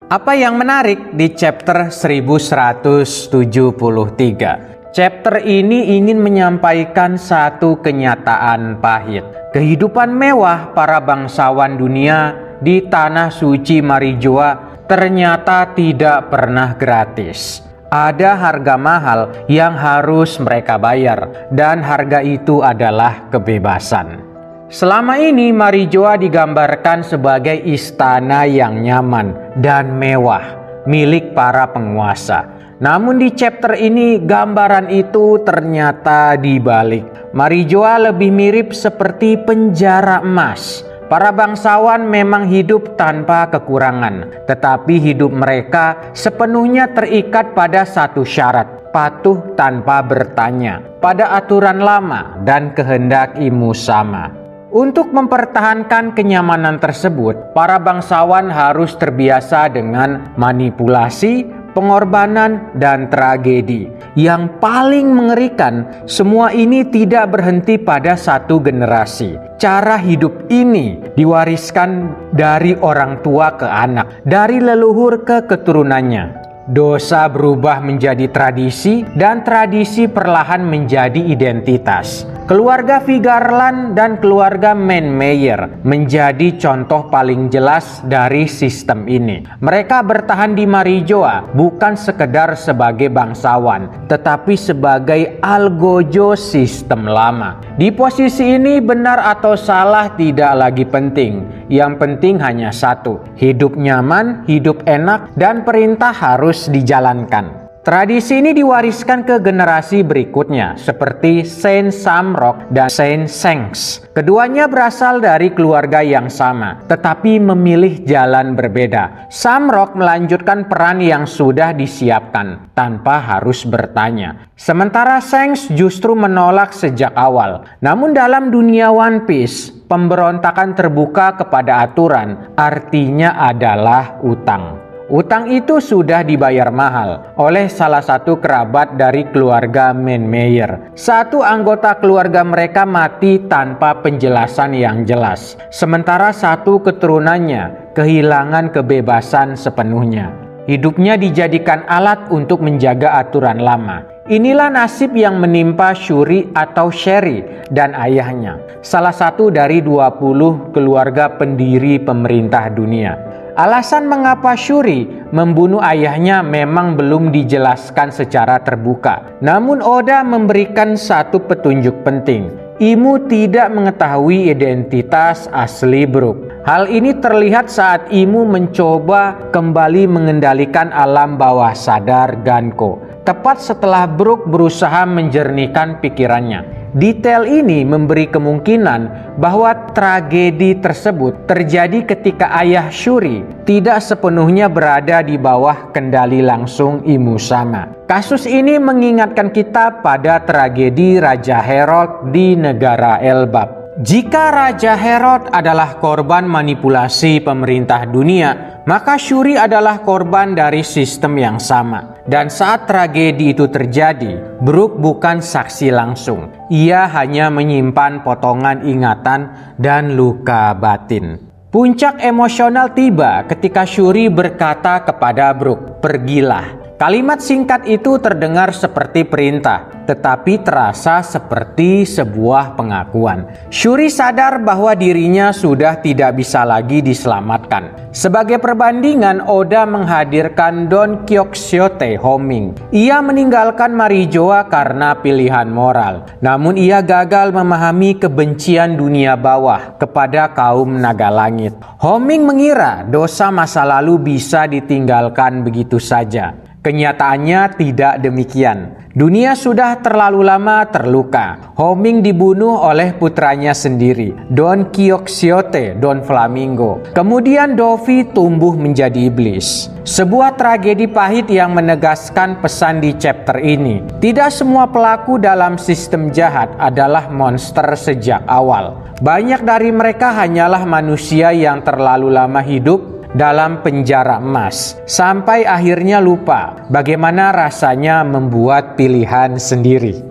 Apa yang menarik di chapter 1173? Chapter ini ingin menyampaikan satu kenyataan pahit. Kehidupan mewah para bangsawan dunia di tanah suci Marijoa ternyata tidak pernah gratis. Ada harga mahal yang harus mereka bayar, dan harga itu adalah kebebasan. Selama ini Marijoa digambarkan sebagai istana yang nyaman dan mewah milik para penguasa. Namun di chapter ini gambaran itu ternyata dibalik. Marijoa lebih mirip seperti penjara emas. Para bangsawan memang hidup tanpa kekurangan, tetapi hidup mereka sepenuhnya terikat pada satu syarat: patuh tanpa bertanya pada aturan lama dan kehendak Imusama. Untuk mempertahankan kenyamanan tersebut, para bangsawan harus terbiasa dengan manipulasi, pengorbanan, dan tragedi. Yang paling mengerikan, semua ini tidak berhenti pada satu generasi. Cara hidup ini diwariskan dari orang tua ke anak, dari leluhur ke keturunannya. Dosa berubah menjadi tradisi, dan tradisi perlahan menjadi identitas. Keluarga Vigeland dan keluarga Manmeyer menjadi contoh paling jelas dari sistem ini. Mereka bertahan di Marijoa bukan sekedar sebagai bangsawan, tetapi sebagai algojo sistem lama. Di posisi ini benar atau salah tidak lagi penting. Yang penting hanya satu: hidup nyaman, hidup enak, dan perintah harus dijalankan. Tradisi ini diwariskan ke generasi berikutnya, seperti Saint Samrock dan Saint Sengs. Keduanya berasal dari keluarga yang sama, tetapi memilih jalan berbeda. Samrock melanjutkan peran yang sudah disiapkan, tanpa harus bertanya. Sementara Sengs justru menolak sejak awal. Namun dalam dunia One Piece, pemberontakan terbuka kepada aturan artinya adalah utang. Utang itu sudah dibayar mahal oleh salah satu kerabat dari keluarga Manmeyer. Satu anggota keluarga mereka mati tanpa penjelasan yang jelas, sementara satu keturunannya kehilangan kebebasan sepenuhnya. Hidupnya dijadikan alat untuk menjaga aturan lama. Inilah nasib yang menimpa Shuri atau Sherry dan ayahnya, salah satu dari 20 keluarga pendiri pemerintah dunia. Alasan mengapa Shuri membunuh ayahnya memang belum dijelaskan secara terbuka. Namun Oda memberikan satu petunjuk penting. Imu tidak mengetahui identitas asli Brook. Hal ini terlihat saat Imu mencoba kembali mengendalikan alam bawah sadar Ganko, tepat setelah Brook berusaha menjernihkan pikirannya. Detail ini memberi kemungkinan bahwa tragedi tersebut terjadi ketika ayah Shuri tidak sepenuhnya berada di bawah kendali langsung Imusama. Kasus ini mengingatkan kita pada tragedi Raja Herod di negara Elbap. Jika Raja Herod adalah korban manipulasi pemerintah dunia, maka Shuri adalah korban dari sistem yang sama. Dan saat tragedi itu terjadi, Brook bukan saksi langsung. Ia hanya menyimpan potongan ingatan dan luka batin. Puncak emosional tiba ketika Shuri berkata kepada Brook, "Pergilah." Kalimat singkat itu terdengar seperti perintah, tetapi terasa seperti sebuah pengakuan. Shuri sadar bahwa dirinya sudah tidak bisa lagi diselamatkan. Sebagai perbandingan, Oda menghadirkan Don Quixote Homing. Ia meninggalkan Marijoa karena pilihan moral. Namun ia gagal memahami kebencian dunia bawah kepada kaum naga langit. Homing mengira dosa masa lalu bisa ditinggalkan begitu saja. Kenyataannya tidak demikian. Dunia sudah terlalu lama terluka. Homing dibunuh oleh putranya sendiri, Don Quixote Don Flamingo. Kemudian Dovi tumbuh menjadi iblis. Sebuah tragedi pahit yang menegaskan pesan di chapter ini. Tidak semua pelaku dalam sistem jahat adalah monster sejak awal. Banyak dari mereka hanyalah manusia yang terlalu lama hidup dalam penjara emas, sampai akhirnya lupa bagaimana rasanya membuat pilihan sendiri.